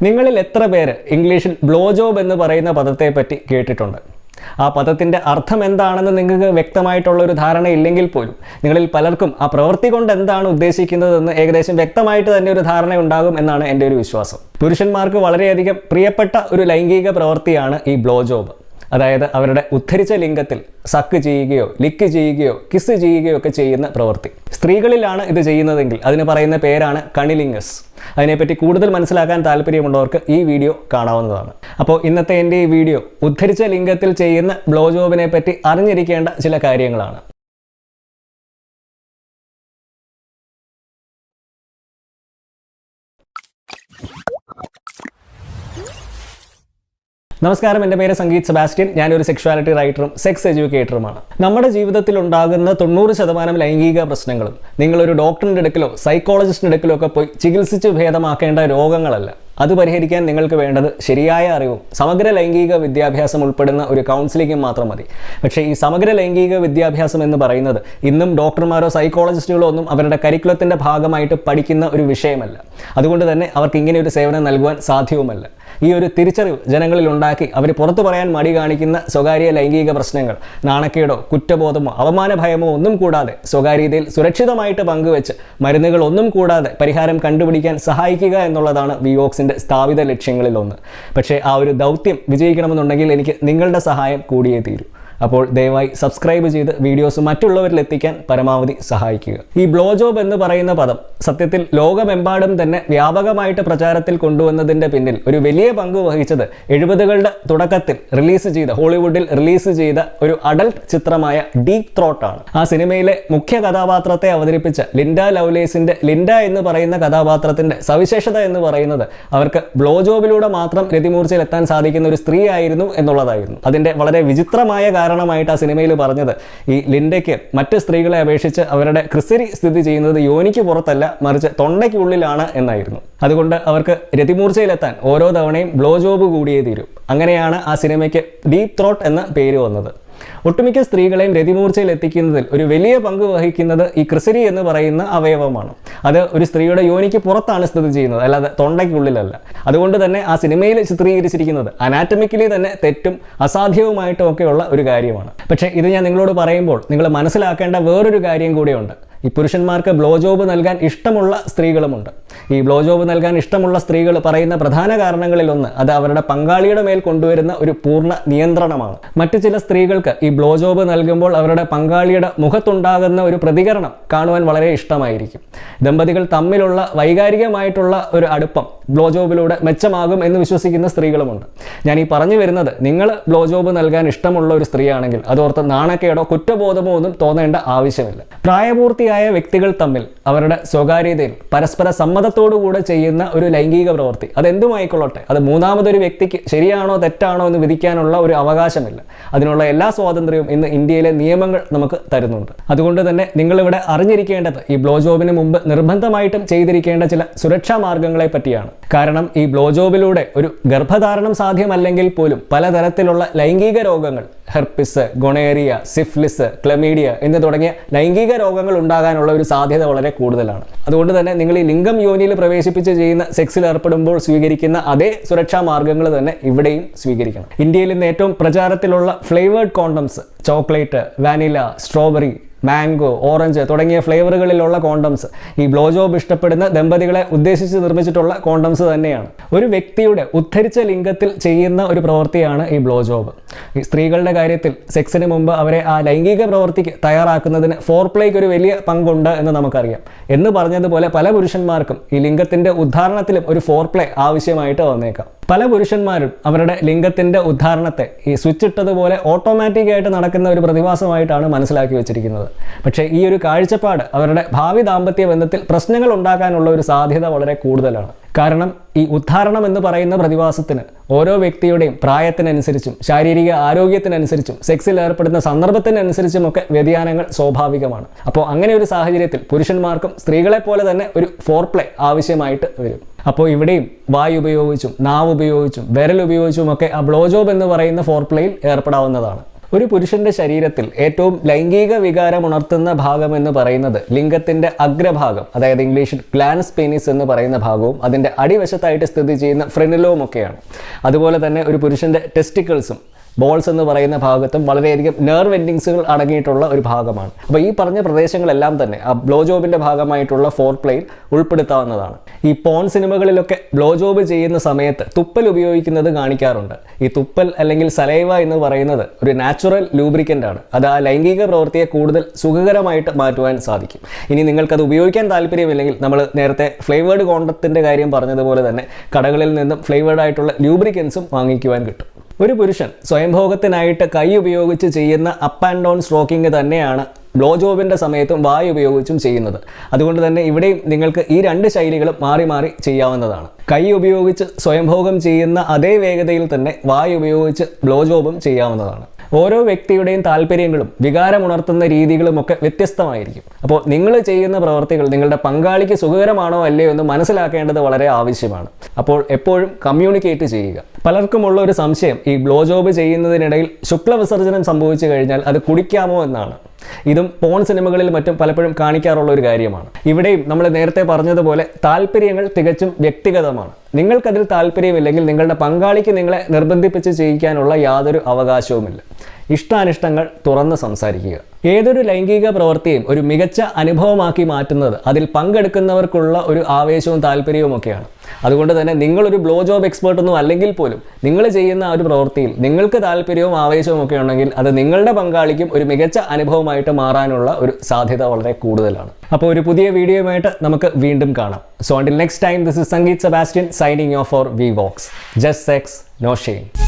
നിങ്ങളിൽ എത്ര പേര് ഇംഗ്ലീഷിൽ ബ്ലോ ജോബ് എന്ന് പറയുന്ന പദത്തെ പറ്റി കേട്ടിട്ടുണ്ട്? ആ പദത്തിൻ്റെ അർത്ഥം എന്താണെന്ന് നിങ്ങൾക്ക് വ്യക്തമായിട്ടുള്ള ഒരു ധാരണ ഇല്ലെങ്കിൽ പോലും നിങ്ങളിൽ പലർക്കും ആ പ്രവൃത്തി കൊണ്ട് എന്താണ് ഉദ്ദേശിക്കുന്നതെന്ന് ഏകദേശം വ്യക്തമായിട്ട് തന്നെ ഒരു ധാരണ ഉണ്ടാകും എന്നാണ് എൻ്റെ ഒരു വിശ്വാസം. പുരുഷന്മാർക്ക് വളരെയധികം പ്രിയപ്പെട്ട ഒരു ലൈംഗിക പ്രവൃത്തിയാണ് ഈ ബ്ലോ ജോബ്. അതായത് അവരുടെ ഉദ്ധരിച്ച ലിംഗത്തിൽ സക്ക് ചെയ്യുകയോ ലിക്ക് ചെയ്യുകയോ കിസ് ചെയ്യുകയോ ഒക്കെ ചെയ്യുന്ന പ്രവൃത്തി. സ്ത്രീകളിലാണ് ഇത് ചെയ്യുന്നതെങ്കിൽ അതിന് പറയുന്ന പേരാണ് കണിലിംഗസ്. അതിനെപ്പറ്റി കൂടുതൽ മനസ്സിലാക്കാൻ താല്പര്യമുള്ളവർക്ക് ഈ വീഡിയോ കാണാവുന്നതാണ്. അപ്പോൾ ഇന്നത്തെ എൻ്റെ ഈ വീഡിയോ ഉദ്ധരിച്ച ലിംഗത്തിൽ ചെയ്യുന്ന ബ്ലോ ജോബിനെ പറ്റി അറിഞ്ഞിരിക്കേണ്ട ചില കാര്യങ്ങളാണ്. നമസ്കാരം, എൻ്റെ പേര് സംഗീത് സെബാസ്റ്റ്യൻ. ഞാനൊരു സെക്ഷുവാലിറ്റി റൈറ്ററും സെക്സ് എഡ്യൂക്കേറ്ററുമാണ്. നമ്മുടെ ജീവിതത്തിൽ ഉണ്ടാകുന്ന 90% ലൈംഗിക പ്രശ്നങ്ങളും നിങ്ങളൊരു ഡോക്ടറിൻ്റെ അടുക്കലോ സൈക്കോളജിസ്റ്റിൻ്റെ അടുക്കലോ ഒക്കെ പോയി ചികിത്സിച്ച് ഭേദമാക്കേണ്ട രോഗങ്ങളല്ല. അത് പരിഹരിക്കാൻ നിങ്ങൾക്ക് വേണ്ടത് ശരിയായ അറിവും സമഗ്ര ലൈംഗിക വിദ്യാഭ്യാസം ഉൾപ്പെടുന്ന ഒരു കൗൺസിലിംഗും മാത്രം മതി. പക്ഷേ ഈ സമഗ്ര ലൈംഗിക വിദ്യാഭ്യാസം എന്ന് പറയുന്നത് ഇന്നും ഡോക്ടർമാരോ സൈക്കോളജിസ്റ്റുകളോ ഒന്നും അവരുടെ കരിക്കുലത്തിൻ്റെ ഭാഗമായിട്ട് പഠിക്കുന്ന ഒരു വിഷയമല്ല. അതുകൊണ്ട് തന്നെ അവർക്ക് ഇങ്ങനെ ഒരു സേവനം നൽകുവാൻ സാധ്യവുമല്ല. ഈ ഒരു തിരിച്ചറിവ് ജനങ്ങളിൽ ഉണ്ടാക്കി അവർ പുറത്തു പറയാൻ മടി കാണിക്കുന്ന സ്വകാര്യ ലൈംഗിക പ്രശ്നങ്ങൾ നാണക്കേടോ കുറ്റബോധമോ അവമാന ഭയമോ ഒന്നും കൂടാതെ സ്വകാര്യതയിൽ സുരക്ഷിതമായിട്ട് പങ്കുവെച്ച് മരുന്നുകൾ ഒന്നും കൂടാതെ പരിഹാരം കണ്ടുപിടിക്കാൻ സഹായിക്കുക എന്നുള്ളതാണ് വിയോക്സിൻ്റെ സ്ഥാപിത ലക്ഷ്യങ്ങളിലൊന്ന്. പക്ഷേ ആ ഒരു ദൗത്യം വിജയിക്കണമെന്നുണ്ടെങ്കിൽ എനിക്ക് നിങ്ങളുടെ സഹായം കൂടിയേ തീരൂ. അപ്പോൾ ദയവായി സബ്സ്ക്രൈബ് ചെയ്ത് വീഡിയോസ് മറ്റുള്ളവരിൽ എത്തിക്കാൻ പരമാവധി സഹായിക്കുക. ഈ ബ്ലോ ജോബ് എന്ന് പറയുന്ന പദം സത്യത്തിൽ ലോകമെമ്പാടും തന്നെ വ്യാപകമായിട്ട് പ്രചാരത്തിൽ കൊണ്ടുവന്നതിൻ്റെ പിന്നിൽ ഒരു വലിയ പങ്ക് വഹിച്ചത് 70കളുടെ തുടക്കത്തിൽ ഹോളിവുഡിൽ റിലീസ് ചെയ്ത ഒരു അഡൽട്ട് ചിത്രമായ ഡീപ് ത്രോട്ടാണ്. ആ സിനിമയിലെ മുഖ്യ കഥാപാത്രത്തെ അവതരിപ്പിച്ച ലിൻഡ ലവ്ലേസിൻ്റെ ലിൻഡ എന്ന് പറയുന്ന കഥാപാത്രത്തിൻ്റെ സവിശേഷത എന്ന് പറയുന്നത് അവർക്ക് ബ്ലോ ജോബിലൂടെ മാത്രം രതിമൂർച്ചയിൽ എത്താൻ സാധിക്കുന്ന ഒരു സ്ത്രീ ആയിരുന്നു എന്നുള്ളതായിരുന്നു. അതിൻ്റെ വളരെ വിചിത്രമായ കാരണമായിട്ട് ആ സിനിമയിൽ പറഞ്ഞത് ഈ ലിൻഡയ്ക്ക് മറ്റ് സ്ത്രീകളെ അപേക്ഷിച്ച് അവരുടെ ക്രിസരി സ്ഥിതി ചെയ്യുന്നത് യോനിക്ക് പുറത്തല്ല, മറിച്ച് തൊണ്ടയ്ക്കുള്ളിലാണ് എന്നായിരുന്നു. അതുകൊണ്ട് അവർക്ക് രതിമൂർച്ചയിലെത്താൻ ഓരോ തവണയും ബ്ലോ ജോബ് കൂടിയേ തീരും. അങ്ങനെയാണ് ആ സിനിമയ്ക്ക് ഡീപ് ത്രോട്ട് എന്ന പേര് വന്നത്. ഒട്ടുമിക്ക സ്ത്രീകളെയും രതിമൂർച്ചയിൽ എത്തിക്കുന്നതിൽ ഒരു വലിയ പങ്ക് വഹിക്കുന്നത് ഈ ക്രിസരി എന്ന് പറയുന്ന അവയവമാണ്. അത് ഒരു സ്ത്രീയുടെ യോനിക്ക് പുറത്താണ് സ്ഥിതി ചെയ്യുന്നത്, അല്ലാതെ തൊണ്ടയ്ക്കുള്ളിലല്ല. അതുകൊണ്ട് തന്നെ ആ സിനിമയിൽ ചിത്രീകരിച്ചിരിക്കുന്നത് അനാറ്റമിക്കലി തന്നെ തെറ്റും അസാധ്യവുമായിട്ടും ഒക്കെയുള്ള ഒരു കാര്യമാണ്. പക്ഷേ ഇത് ഞാൻ നിങ്ങളോട് പറയുമ്പോൾ നിങ്ങൾ മനസ്സിലാക്കേണ്ട വേറൊരു കാര്യം കൂടിയുണ്ട്. ഈ പുരുഷന്മാർക്ക് ബ്ലോ ജോബ് നൽകാൻ ഇഷ്ടമുള്ള സ്ത്രീകളുമുണ്ട്. ഈ ബ്ലോ ജോബ് നൽകാൻ ഇഷ്ടമുള്ള സ്ത്രീകൾ പറയുന്ന പ്രധാന കാരണങ്ങളിലൊന്ന് അത് അവരുടെ പങ്കാളിയുടെ മേൽ കൊണ്ടുവരുന്ന ഒരു പൂർണ്ണ നിയന്ത്രണമാണ്. മറ്റു ചില സ്ത്രീകൾക്ക് ഈ ബ്ലോ ജോബ് നൽകുമ്പോൾ അവരുടെ പങ്കാളിയുടെ മുഖത്തുണ്ടാകുന്ന ഒരു പ്രതികരണം കാണുവാൻ വളരെ ഇഷ്ടമായിരിക്കും. ദമ്പതികൾ തമ്മിലുള്ള വൈകാരികമായിട്ടുള്ള ഒരു അടുപ്പം ബ്ലോ ജോബിലൂടെ മെച്ചമാകും എന്ന് വിശ്വസിക്കുന്ന സ്ത്രീകളുമുണ്ട്. ഞാൻ ഈ പറഞ്ഞു വരുന്നത്, നിങ്ങൾ ബ്ലോ ജോബ് നൽകാൻ ഇഷ്ടമുള്ള ഒരു സ്ത്രീയാണെങ്കിൽ അതോർത്ത് നാണക്കേടോ കുറ്റബോധമോ ഒന്നും തോന്നേണ്ട ആവശ്യമില്ല. പ്രായപൂർത്തിയായ വ്യക്തികൾ തമ്മിൽ അവരുടെ സ്വകാര്യതയിൽ പരസ്പര സമ്മതത്തോടുകൂടെ ചെയ്യുന്ന ഒരു ലൈംഗിക പ്രവൃത്തി അതെന്തുമായിക്കൊള്ളട്ടെ, അത് മൂന്നാമതൊരു വ്യക്തിക്ക് ശരിയാണോ തെറ്റാണോ എന്ന് വിധിക്കാനുള്ള ഒരു അവകാശമില്ല. അതിനുള്ള എല്ലാ സ്വാതന്ത്ര്യവും ഇന്ന് ഇന്ത്യയിലെ നിയമങ്ങൾ നമുക്ക് തരുന്നുണ്ട്. അതുകൊണ്ട് തന്നെ നിങ്ങളിവിടെ അറിഞ്ഞിരിക്കേണ്ടത് ഈ ബ്ലോ ജോബിന് മുമ്പ് നിർബന്ധമായിട്ടും ചെയ്തിരിക്കേണ്ട ചില സുരക്ഷാ മാർഗങ്ങളെ പറ്റിയാണ്. കാരണം ഈ ബ്ലോ ജോബിലൂടെ ഒരു ഗർഭധാരണം സാധ്യമല്ലെങ്കിൽ പോലും പലതരത്തിലുള്ള ലൈംഗിക രോഗങ്ങൾ, ഹെർപ്പിസ്, ഗൊണേറിയ, സിഫ്ലിസ്, ക്ലമീഡിയ എന്ന് തുടങ്ങിയ ലൈംഗിക രോഗങ്ങൾ ഉണ്ടാകാനുള്ള ഒരു സാധ്യത വളരെ കൂടുതലാണ്. അതുകൊണ്ട് തന്നെ നിങ്ങൾ ഈ ലിംഗം യോനിയിൽ പ്രവേശിപ്പിച്ച് ചെയ്യുന്ന സെക്സിൽ ഏർപ്പെടുമ്പോൾ സ്വീകരിക്കുന്ന അതേ സുരക്ഷാ മാർഗങ്ങൾ തന്നെ ഇവിടെയും സ്വീകരിക്കണം. ഇന്ത്യയിൽ ഇന്ന് ഏറ്റവും പ്രചാരത്തിലുള്ള flavoured condoms, chocolate, vanilla, strawberry, mango, orange തുടങ്ങിയ ഫ്ലേവറുകളിലുള്ള കോണ്ടംസ് ഈ ബ്ലോ ജോബ് ഇഷ്ടപ്പെടുന്ന ദമ്പതികളെ ഉദ്ദേശിച്ച് നിർമ്മിച്ചിട്ടുള്ള കോണ്ടംസ് തന്നെയാണ്. ഒരു വ്യക്തിയുടെ ഉദ്ധരിച്ച ലിംഗത്തിൽ ചെയ്യുന്ന ഒരു പ്രവൃത്തിയാണ് ഈ ബ്ലോ ജോബ്. ഈ സ്ത്രീകളുടെ കാര്യത്തിൽ സെക്സിന് മുമ്പ് അവരെ ആ ലൈംഗിക പ്രവൃത്തിക്ക് തയ്യാറാക്കുന്നതിന് ഫോർപ്ലേക്ക് ഒരു വലിയ പങ്കുണ്ട് എന്ന് നമുക്കറിയാം. എന്ന് പറഞ്ഞതുപോലെ പല പുരുഷന്മാർക്കും ഈ ലിംഗത്തിൻ്റെ ഉദ്ധാരണത്തിലും ഒരു ഫോർപ്ലേ ആവശ്യമായിട്ട് വന്നേക്കാം. പല പുരുഷന്മാരും അവരുടെ ലിംഗത്തിൻ്റെ ഉദ്ധാരണത്തെ ഈ സ്വിച്ച് ഇട്ടതുപോലെ ഓട്ടോമാറ്റിക്കായിട്ട് നടക്കുന്ന ഒരു പ്രതിഭാസമായിട്ടാണ് മനസ്സിലാക്കി വെച്ചിരിക്കുന്നത്. പക്ഷേ ഈ ഒരു കാഴ്ചപ്പാട് അവരുടെ ഭാവി ദാമ്പത്യ ബന്ധത്തിൽ പ്രശ്നങ്ങൾ ഉണ്ടാക്കാനുള്ള ഒരു സാധ്യത വളരെ കൂടുതലാണ്. കാരണം ഈ ഉദ്ധാരണം എന്ന് പറയുന്ന പ്രതിഭാസത്തിന് ഓരോ വ്യക്തിയുടെയും പ്രായത്തിനനുസരിച്ചും ശാരീരിക ആരോഗ്യത്തിനനുസരിച്ചും സെക്സിൽ ഏർപ്പെടുന്ന സന്ദർഭത്തിനനുസരിച്ചുമൊക്കെ വ്യതിയാനങ്ങൾ സ്വാഭാവികമാണ്. അപ്പോൾ അങ്ങനെ ഒരു സാഹചര്യത്തിൽ പുരുഷന്മാർക്കും സ്ത്രീകളെ പോലെ തന്നെ ഒരു ഫോർപ്ലേ ആവശ്യമായിട്ട് വരും. അപ്പോൾ ഇവിടെയും വായു ഉപയോഗിച്ചും നാവ് ഉപയോഗിച്ചും വിരൽ ഉപയോഗിച്ചും ഒക്കെ ആ ബ്ലോ ജോബ് എന്ന് പറയുന്ന ഫോർപ്ലേയിൽ ഏർപ്പെടാവുന്നതാണ്. ഒരു പുരുഷന്റെ ശരീരത്തിൽ ഏറ്റവും ലൈംഗിക വികാരം ഉണർത്തുന്ന ഭാഗം എന്ന് പറയുന്നത് ലിംഗത്തിന്റെ അഗ്രഭാഗം, അതായത് ഇംഗ്ലീഷിൽ ഗ്ലാൻസ് പെനിസ് എന്ന് പറയുന്ന ഭാഗവും അതിന്റെ അടിവശത്തായിട്ട് സ്ഥിതി ചെയ്യുന്ന ഫ്രെനിലവും ഒക്കെയാണ്. അതുപോലെ തന്നെ ഒരു പുരുഷന്റെ ടെസ്റ്റിക്കിൾസും ബോൾസ് എന്ന് പറയുന്ന ഭാഗത്തും വളരെയധികം നെർവ് എൻഡിങ്സുകൾ അടങ്ങിയിട്ടുള്ള ഒരു ഭാഗമാണ്. അപ്പോൾ ഈ പറഞ്ഞ പ്രദേശങ്ങളെല്ലാം തന്നെ ആ ബ്ലോ ജോബിൻ്റെ ഭാഗമായിട്ടുള്ള ഫോർ പ്ലേയിൽ ഉൾപ്പെടുത്താവുന്നതാണ്. ഈ പോൺ സിനിമകളിലൊക്കെ ബ്ലോ ജോബ് ചെയ്യുന്ന സമയത്ത് തുപ്പൽ ഉപയോഗിക്കുന്നത് കാണിക്കാറുണ്ട്. ഈ തുപ്പൽ അല്ലെങ്കിൽ സലൈവ എന്ന് പറയുന്നത് ഒരു നാച്ചുറൽ ലൂബ്രിക്കൻ്റ് ആണ്. അത് ആ ലൈംഗിക പ്രവൃത്തിയെ കൂടുതൽ സുഖകരമായിട്ട് മാറ്റുവാൻ സാധിക്കും. ഇനി നിങ്ങൾക്കത് ഉപയോഗിക്കാൻ താല്പര്യമില്ലെങ്കിൽ നമ്മൾ നേരത്തെ ഫ്ലേവേർഡ് കോണ്ടത്തിൻ്റെ കാര്യം പറഞ്ഞതുപോലെ തന്നെ കടകളിൽ നിന്നും ഫ്ലേവേർഡ് ആയിട്ടുള്ള ലൂബ്രിക്കൻസും വാങ്ങിക്കുവാൻ കിട്ടും. ഒരു പുരുഷൻ സ്വയംഭോഗത്തിനായിട്ട് കൈ ഉപയോഗിച്ച് ചെയ്യുന്ന അപ്പ് ആൻഡ് ഡൗൺ സ്ട്രോക്കിംഗ് തന്നെയാണ് ബ്ലോ ജോബിൻ്റെ സമയത്തും വായു ഉപയോഗിച്ചും ചെയ്യുന്നത്. അതുകൊണ്ട് തന്നെ ഇവിടെയും നിങ്ങൾക്ക് ഈ രണ്ട് ശൈലികളും മാറി മാറി ചെയ്യാവുന്നതാണ്. കൈ ഉപയോഗിച്ച് സ്വയംഭോഗം ചെയ്യുന്ന അതേ വേഗതയിൽ തന്നെ വായു ഉപയോഗിച്ച് ബ്ലോ ജോബും ചെയ്യാവുന്നതാണ്. ഓരോ വ്യക്തിയുടെയും താല്പര്യങ്ങളും വികാരമുണർത്തുന്ന രീതികളുമൊക്കെ വ്യത്യസ്തമായിരിക്കും. അപ്പോൾ നിങ്ങൾ ചെയ്യുന്ന പ്രവർത്തികൾ നിങ്ങളുടെ പങ്കാളിക്ക് സുഖകരമാണോ അല്ലയോ എന്ന് മനസ്സിലാക്കേണ്ടത് വളരെ ആവശ്യമാണ്. അപ്പോൾ എപ്പോഴും കമ്മ്യൂണിക്കേറ്റ് ചെയ്യുക. പലർക്കുമുള്ള ഒരു സംശയം, ഈ ബ്ലോ ജോബ് ചെയ്യുന്നതിനിടയിൽ ശുക്ലവിസർജനം സംഭവിച്ചു കഴിഞ്ഞാൽ അത് കുടിക്കാമോ എന്നാണ്. ഇതും പോൺ സിനിമകളിൽ മറ്റും പലപ്പോഴും കാണിക്കാറുള്ള ഒരു കാര്യമാണ്. ഇവിടെയും നമ്മൾ നേരത്തെ പറഞ്ഞതുപോലെ താല്പര്യങ്ങൾ തികച്ചും വ്യക്തിഗതമാണ്. നിങ്ങൾക്കതിൽ താല്പര്യമില്ലെങ്കിൽ നിങ്ങളുടെ പങ്കാളിക്ക് നിങ്ങളെ നിർബന്ധിപ്പിച്ച് ചെയ്യിക്കാനുള്ള യാതൊരു അവകാശവുമില്ല. ഇഷ്ടാനിഷ്ടങ്ങൾ തുറന്ന് സംസാരിക്കുക. ഏതൊരു ലൈംഗിക പ്രവൃത്തിയും ഒരു മികച്ച അനുഭവമാക്കി മാറ്റുന്നത് അതിൽ പങ്കെടുക്കുന്നവർക്കുള്ള ഒരു ആവേശവും താല്പര്യവും ഒക്കെയാണ്. അതുകൊണ്ട് തന്നെ നിങ്ങളൊരു ബ്ലോ ജോബ് എക്സ്പേർട്ടൊന്നും അല്ലെങ്കിൽ പോലും നിങ്ങൾ ചെയ്യുന്ന ആ ഒരു പ്രവൃത്തിയിൽ നിങ്ങൾക്ക് താല്പര്യവും ആവേശവും ഒക്കെ ഉണ്ടെങ്കിൽ അത് നിങ്ങളുടെ പങ്കാളിക്കും ഒരു മികച്ച അനുഭവമായിട്ട് മാറാനുള്ള ഒരു സാധ്യത വളരെ കൂടുതലാണ്. അപ്പോൾ ഒരു പുതിയ വീഡിയോയുമായിട്ട് നമുക്ക് വീണ്ടും കാണാം. So until next time, this is Sangeet Sebastian signing off for VVox. Just sex, no shame.